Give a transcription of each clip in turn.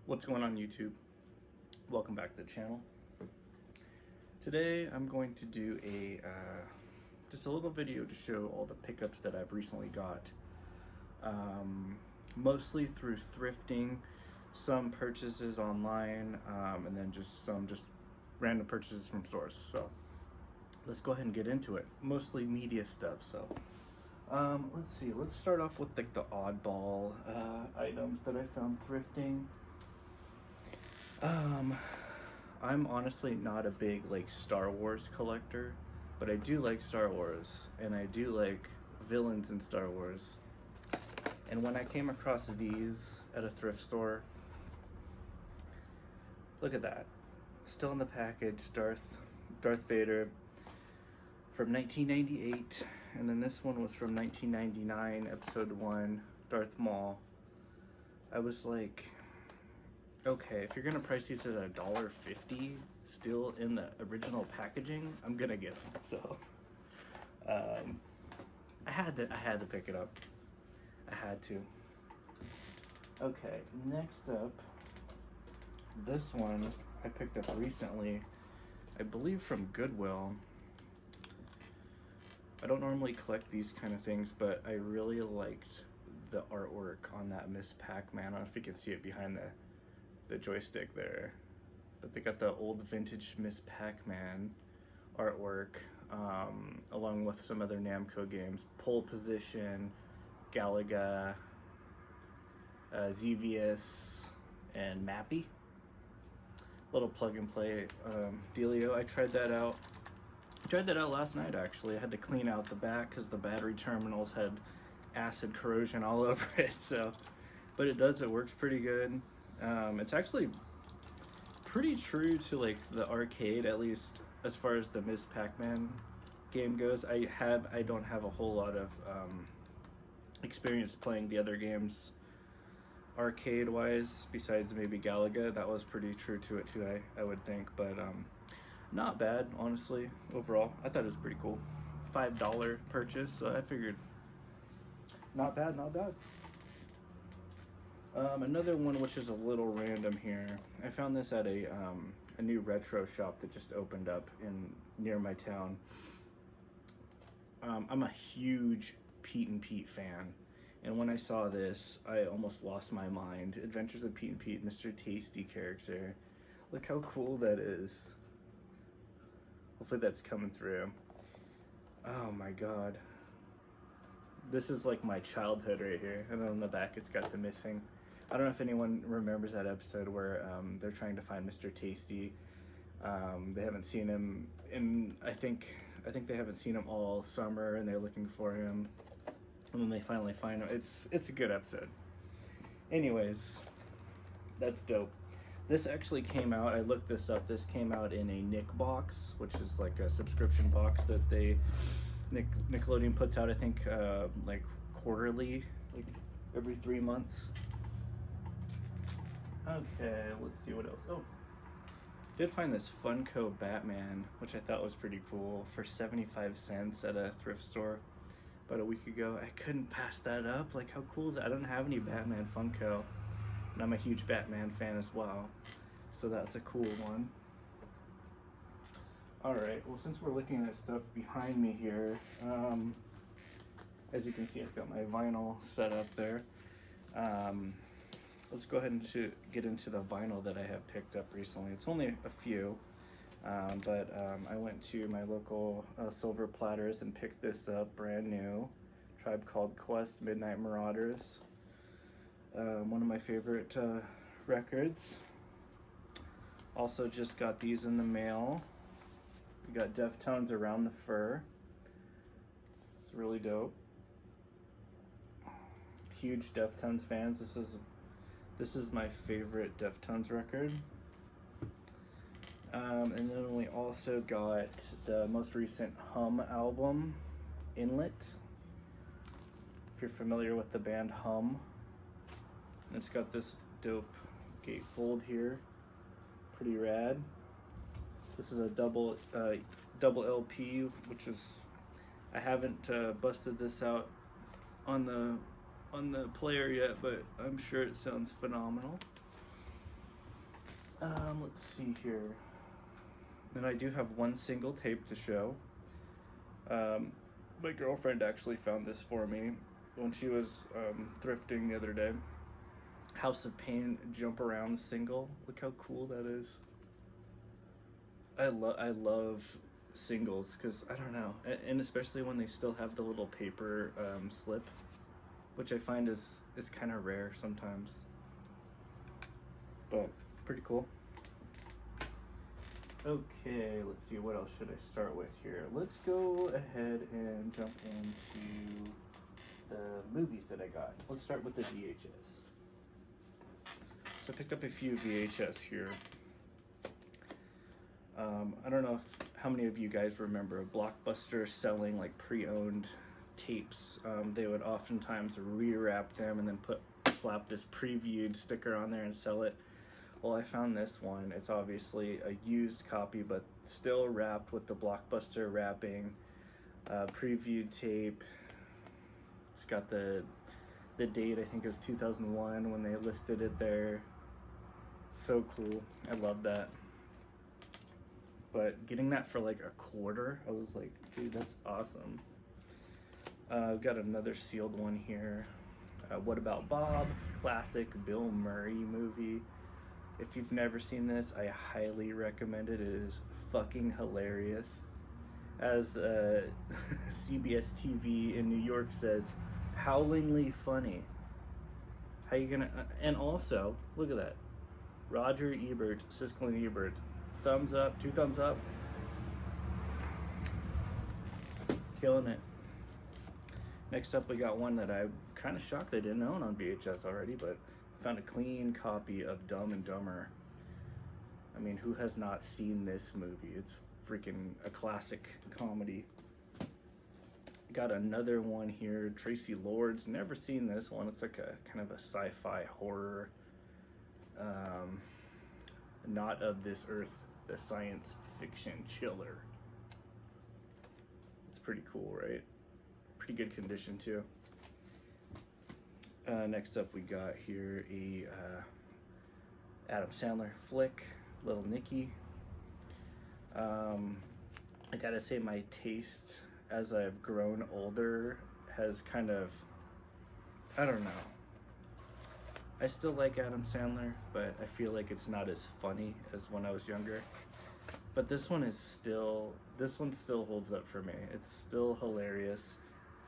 What's going on YouTube? Welcome back to the channel. Today I'm going to do just a little video to show all the pickups that I've recently got. Mostly through thrifting, some purchases online, and then some random purchases from stores. So let's go ahead and get into it. Mostly media stuff. So let's see. Let's start off with like the oddball items that I found thrifting. I'm honestly not a big like Star Wars collector, but I do like Star Wars and I do like villains in Star Wars. And when I came across these at a thrift store, look at that. Still in the package, Darth Vader from 1998, and then this one was from 1999, episode 1, Darth Maul. I was like, okay, if you're gonna price these at $1.50 still in the original packaging, I'm gonna get them. So I had to pick it up. I had to. Okay, next up, this one I picked up recently, I believe from Goodwill. I don't normally collect these kind of things, but I really liked the artwork on that Miss Pac-Man. I don't know if you can see it behind the joystick there, but they got the old vintage Miss Pac-Man artwork, along with some other Namco games, Pole Position, Galaga, ZVS, and Mappy. Little plug and play dealio. I tried that out last night actually. I had to clean out the back because the battery terminals had acid corrosion all over it. So, but it works pretty good. It's actually pretty true to like the arcade, at least as far as the Ms. Pac-Man game goes. I don't have a whole lot of experience playing the other games arcade wise, besides maybe Galaga. That was pretty true to it too, I would think, but not bad honestly. Overall I thought it was pretty cool. $5 purchase, so I figured not bad. Another one which is a little random here. I found this at a new retro shop that just opened up near my town. I'm a huge Pete and Pete fan, and when I saw this, I almost lost my mind. Adventures of Pete and Pete, Mr. Tasty character. Look how cool that is. Hopefully that's coming through. Oh my god. This is like my childhood right here. And then on the back it's got the missing. I don't know if anyone remembers that episode where they're trying to find Mr. Tasty. They haven't seen him in, I think they haven't seen him all summer, and they're looking for him. And then they finally find him. It's a good episode. Anyways, that's dope. This actually came out, I looked this up, this came out in a Nick box, which is like a subscription box that Nickelodeon puts out, I think, like quarterly, like every 3 months. Okay, let's see what else. Oh, did find this Funko Batman, which I thought was pretty cool, for 75 cents at a thrift store about a week ago. I couldn't pass that up. Like, how cool is that? I don't have any Batman Funko, and I'm a huge Batman fan as well, so that's a cool one. Alright, well, since we're looking at stuff behind me here, as you can see, I've got my vinyl set up there. Let's go ahead and get into the vinyl that I have picked up recently. It's only a few, but I went to my local Silver Platters and picked this up, brand new. Tribe Called Quest, Midnight Marauders. One of my favorite records. Also just got these in the mail. We got Deftones Around the Fur. It's really dope. Huge Deftones fans. This is my favorite Deftones record. And then we also got the most recent Hum album, Inlet. If you're familiar with the band Hum. And it's got this dope gatefold here. Pretty rad. This is a double LP, which is, I haven't busted this out on the player yet, but I'm sure it sounds phenomenal. Let's see here. And I do have one single tape to show. My girlfriend actually found this for me when she was thrifting the other day. House of Pain Jump Around single. Look how cool that is. I love singles because I don't know, and especially when they still have the little paper slip, which I find is kind of rare sometimes. But pretty cool. Okay, let's see, what else should I start with here? Let's go ahead and jump into the movies that I got. Let's start with the VHS. So I picked up a few VHS here. I don't know how many of you guys remember Blockbuster selling like pre-owned tapes. They would oftentimes rewrap them and then slap this previewed sticker on there and sell it. Well, I found this one. It's obviously a used copy, but still wrapped with the Blockbuster wrapping, previewed tape. It's got the date, I think it was 2001 when they listed it there. So cool. I love that. But getting that for like $0.25, I was like, dude, that's awesome. I've got another sealed one here. What About Bob? Classic Bill Murray movie. If you've never seen this, I highly recommend it. It is fucking hilarious. As CBS TV in New York says, howlingly funny. How you gonna... and also, look at that. Roger Ebert, Siskel and Ebert. Thumbs up, 2 thumbs up. Killing it. Next up, we got one that I'm kind of shocked I didn't own on VHS already, but found a clean copy of Dumb and Dumber. I mean, who has not seen this movie? It's freaking a classic comedy. Got another one here, Tracy Lords. Never seen this one. It's like a kind of a sci-fi horror. Not of This Earth, the science fiction chiller. It's pretty cool, right? Pretty good condition too. Next up, we got here a Adam Sandler flick, Little Nicky. I gotta say, my taste as I've grown older has kind of, I don't know. I still like Adam Sandler, but I feel like it's not as funny as when I was younger. But this one still holds up for me. It's still hilarious.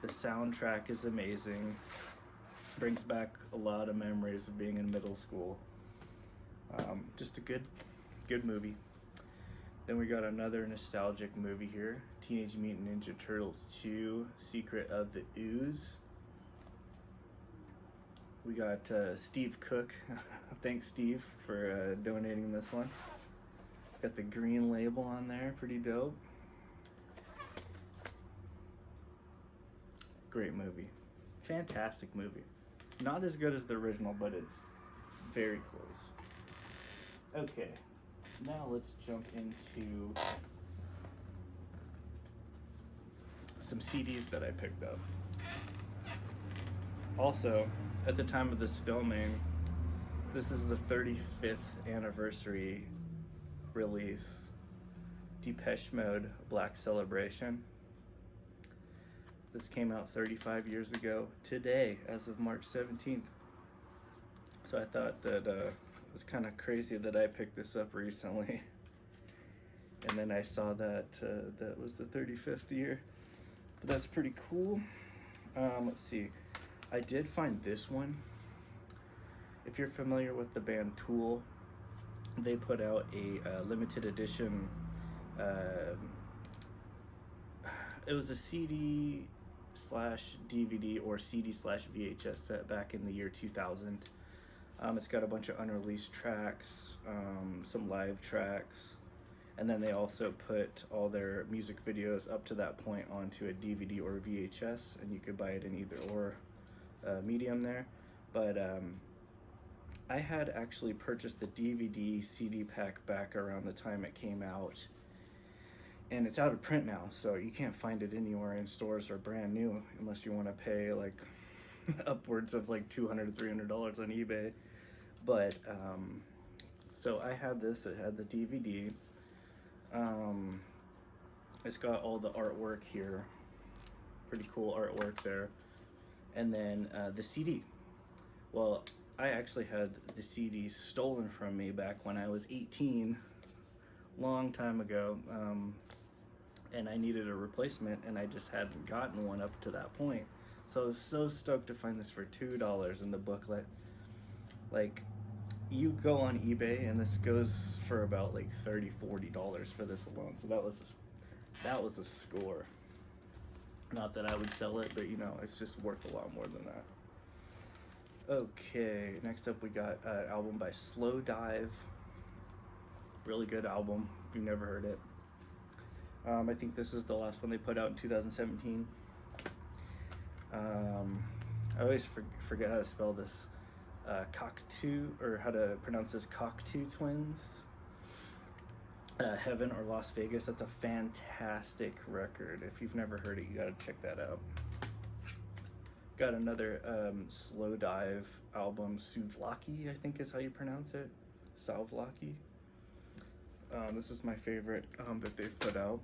The soundtrack is amazing. Brings back a lot of memories of being in middle school. Just a good movie. Then we got another nostalgic movie here, Teenage Mutant Ninja Turtles 2, Secret of the Ooze. We got Steve Cook. Thanks, Steve, for donating this one. Got the green label on there, pretty dope. Great movie. Fantastic movie. Not as good as the original, but it's very close. Okay, now let's jump into some CDs that I picked up. Also, at the time of this filming, this is the 35th anniversary release. Depeche Mode, Black Celebration. This came out 35 years ago today, as of March 17th. So I thought that it was kind of crazy that I picked this up recently. And then I saw that that was the 35th year. But that's pretty cool. Let's see. I did find this one. If you're familiar with the band Tool, they put out a limited edition. It was a CD/DVD or CD/VHS set back in the year 2000. It's got a bunch of unreleased tracks, some live tracks, and then they also put all their music videos up to that point onto a DVD or VHS, and you could buy it in either or medium there. But I had actually purchased the DVD CD pack back around the time it came out, and it's out of print now, so you can't find it anywhere in stores or brand new unless you want to pay like upwards of like $200 to $300 on eBay. But So I had this, it had the DVD. It's got all the artwork here. Pretty cool artwork there. And then the CD. Well, I actually had the CD stolen from me back when I was 18, long time ago. And I needed a replacement, and I just hadn't gotten one up to that point. So I was so stoked to find this for $2 in the booklet. Like, you go on eBay and this goes for about like $30-40 for this alone. So that was a score. Not that I would sell it, but you know, it's just worth a lot more than that. Okay, next up we got an album by Slow Dive. Really good album if you've never heard it. I think this is the last one they put out in 2017. I always forget how to spell this. Cocteau, or how to pronounce this, Cocteau Twins. Heaven or Las Vegas. That's a fantastic record. If you've never heard it, you gotta check that out. Got another Slow Dive album, Souvlaki, I think is how you pronounce it. Souvlaki. This is my favorite that they've put out.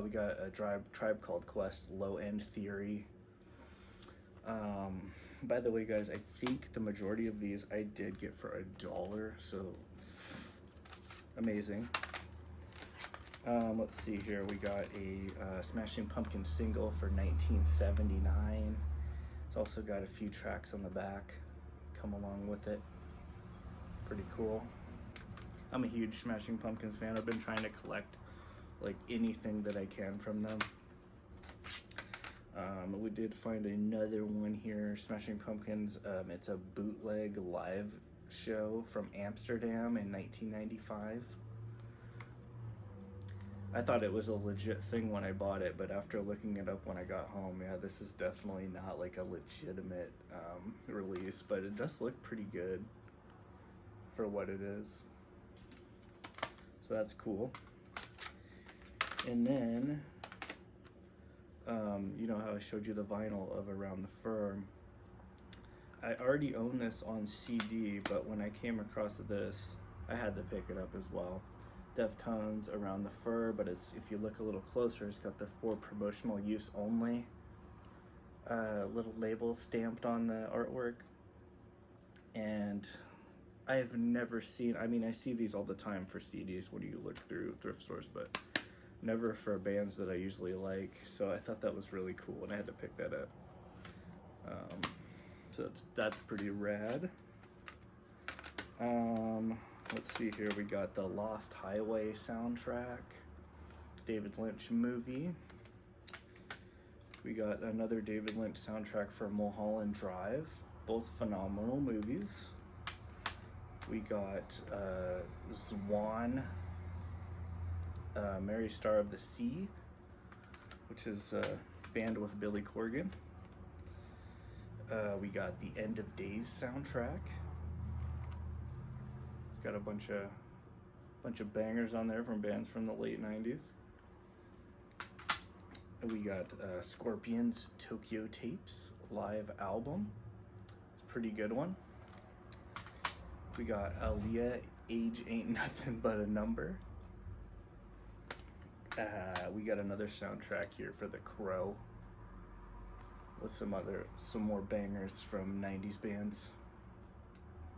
We got a Tribe Called Quest, Low End Theory. By the way, guys, I think the majority of these I did get for $1, so amazing. Let's see here. We got a Smashing Pumpkins single for 1979. It's also got a few tracks on the back come along with it. Pretty cool. I'm a huge Smashing Pumpkins fan. I've been trying to collect like anything that I can from them. We did find another one here, Smashing Pumpkins. It's a bootleg live show from Amsterdam in 1995. I thought it was a legit thing when I bought it, but after looking it up when I got home, yeah, this is definitely not like a legitimate release, but it does look pretty good for what it is. So that's cool. And then, you know how I showed you the vinyl of Around the Fur? I already own this on CD, but when I came across this, I had to pick it up as well. Deftones, Around the Fur, but it's, if you look a little closer, it's got the for promotional use only little label stamped on the artwork. And I have never seen, I mean, I see these all the time for CDs when you look through thrift stores, but never for bands that I usually like. So I thought that was really cool, and I had to pick that up. So that's pretty rad. Let's see here, we got the Lost Highway soundtrack, David Lynch movie. We got another David Lynch soundtrack for Mulholland Drive, both phenomenal movies. We got Swan, Mary Star of the Sea, which is a band with Billy Corgan. We got the End of Days soundtrack. It's got a bunch of bangers on there from bands from the late 90s. We got Scorpions Tokyo Tapes live album. It's a pretty good one. We got Aaliyah, Age Ain't Nothing But a Number. We got another soundtrack here for The Crow with some more bangers from 90s bands.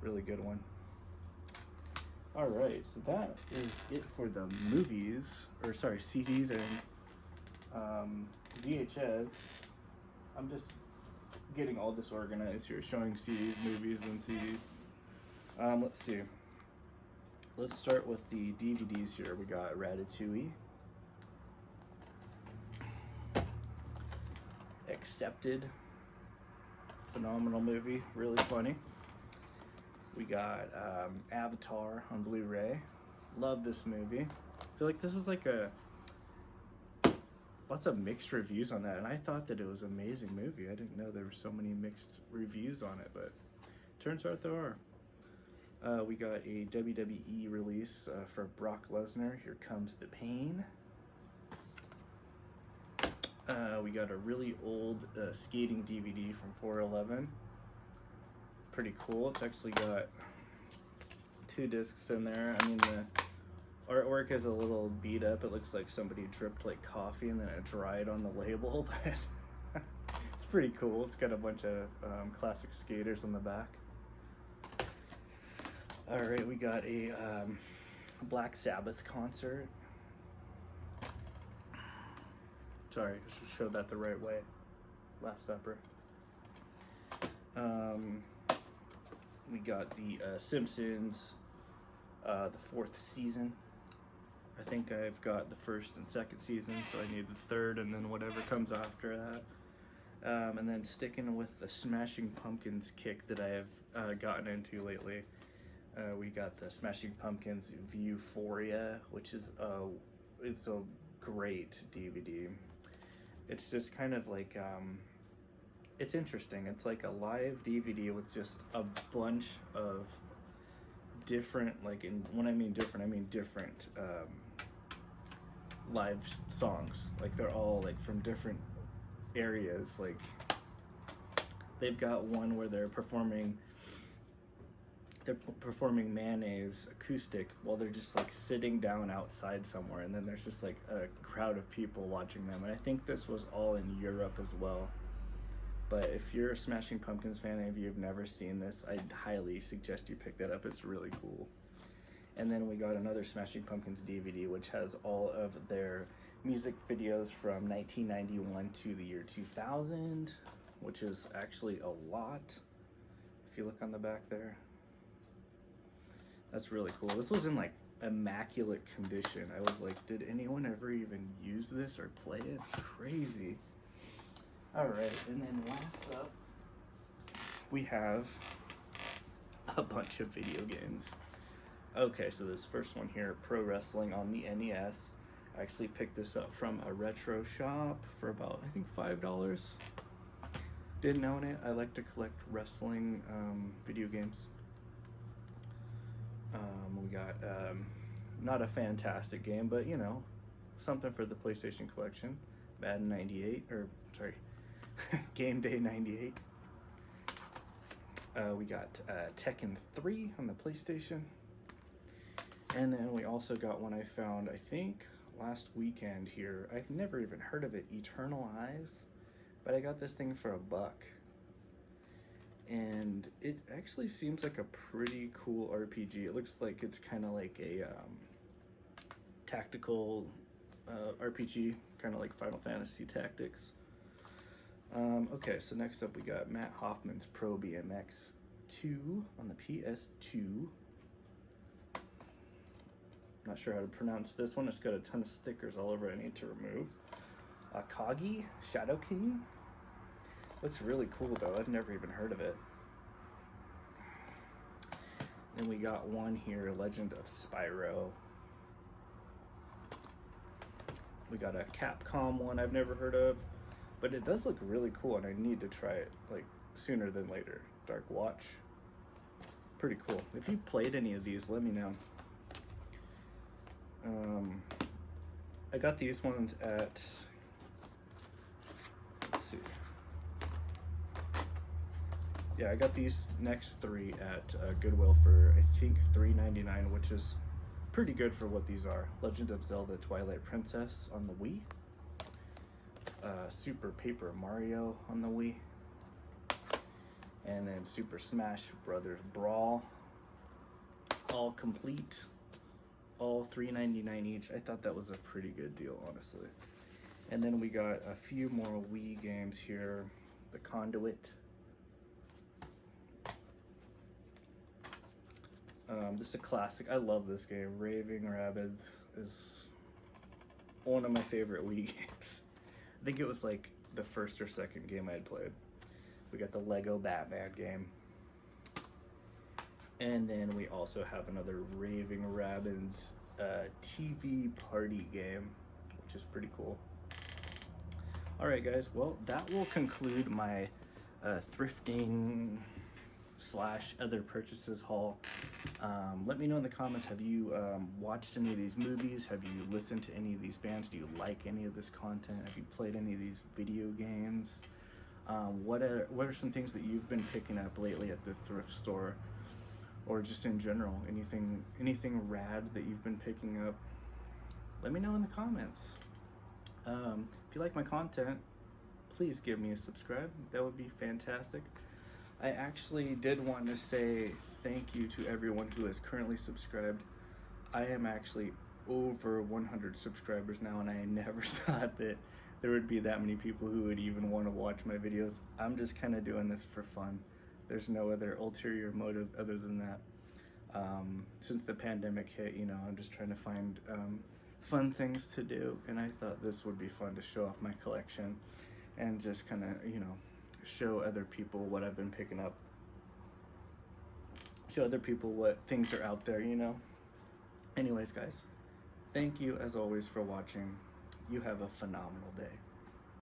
Really good one. All right, so that is it for the movies, or sorry, CDs and VHS. I'm just getting all disorganized here, showing CDs, movies, and CDs. Let's see. Let's start with the DVDs here. We got Ratatouille, Accepted, phenomenal movie, really funny. We got Avatar on Blu-ray. Love this movie. I feel like this is like lots of mixed reviews on that, and I thought that it was an amazing movie. I didn't know there were so many mixed reviews on it, but turns out there are. We got a WWE release for Brock Lesnar, Here Comes the Pain. We got a really old skating DVD from 411. Pretty cool. It's actually got 2 discs in there. I mean, the artwork is a little beat up. It looks like somebody dripped like coffee and then it dried on the label, but it's pretty cool. It's got a bunch of classic skaters on the back. All right, we got a Black Sabbath concert. Sorry, I should show that the right way. Last Supper. We got the Simpsons, the 4th season. I think I've got the 1st and 2nd season, so I need the 3rd and then whatever comes after that. And then sticking with the Smashing Pumpkins kick that I have gotten into lately, we got the Smashing Pumpkins Viewphoria, which is it's a great DVD. It's just kind of like it's interesting. It's like a live DVD with just a bunch of different, like, when I mean different, I mean different live songs. Like, they're all like from different areas. Like, they've got one where they're performing Mayonnaise acoustic while they're just like sitting down outside somewhere, and then there's just like a crowd of people watching them. And I think this was all in Europe as well. But if you're a Smashing Pumpkins fan and if you've never seen this, I'd highly suggest you pick that up. It's really cool. And then we got another Smashing Pumpkins DVD, which has all of their music videos from 1991 to the year 2000, which is actually a lot. If you look on the back there, that's really cool. This was in like immaculate condition. I was like, did anyone ever even use this or play it? It's crazy. All right, and then last up, we have a bunch of video games. Okay, so this first one here, Pro Wrestling on the NES. I actually picked this up from a retro shop for about, I think, $5. Didn't own it. I like to collect wrestling video games. We got not a fantastic game, but you know, something for the PlayStation collection. Madden 98, or sorry, Game Day 98. We got Tekken 3 on the PlayStation. And then we also got one I found, I think, last weekend here. I've never even heard of it, Eternal Eyes. But I got this thing for $1. And it actually seems like a pretty cool RPG. It looks like it's kind of like a tactical RPG, kind of like Final Fantasy Tactics. Okay, so next up we got Matt Hoffman's Pro BMX 2 on the PS2. Not sure how to pronounce this one. It's got a ton of stickers all over it I need to remove. Akagi Shadow King. Looks really cool though. I've never even heard of it. Then we got one here, Legend of Spyro. We got a Capcom one I've never heard of, but it does look really cool and I need to try it like sooner than later. Dark Watch. Pretty cool. If you've played any of these, let me know. I got these ones at, let's see. Yeah, I got these next 3 at Goodwill for, I think, $3.99, which is pretty good for what these are. Legend of Zelda Twilight Princess on the Wii. Super Paper Mario on the Wii. And then Super Smash Brothers Brawl. All complete. All $3.99 each. I thought that was a pretty good deal, honestly. And then we got a few more Wii games here. The Conduit. This is a classic. I love this game. Raving Rabbids is one of my favorite Wii games. I think it was like the first or second game I had played. We got the Lego Batman game. And then we also have another Raving Rabbids TV party game, which is pretty cool. Alright guys, well that will conclude my thrifting / other purchases haul. Let me know in the comments, have you watched any of these movies? Have you listened to any of these bands? Do you like any of this content? Have you played any of these video games? What are some things that you've been picking up lately at the thrift store? or just in general, anything rad that you've been picking up, let me know in the comments. If you like my content, please give me a subscribe. That would be fantastic. I actually did want to say thank you to everyone who has currently subscribed. I am actually over 100 subscribers now, and I never thought that there would be that many people who would even want to watch my videos. I'm just kind of doing this for fun. There's no other ulterior motive other than that. Since the pandemic hit, you know, I'm just trying to find fun things to do, and I thought this would be fun to show off my collection and just kind of, you know, show other people what I've been picking up. Show other people what things are out there, you know. Anyways, guys, thank you as always for watching. You have a phenomenal day.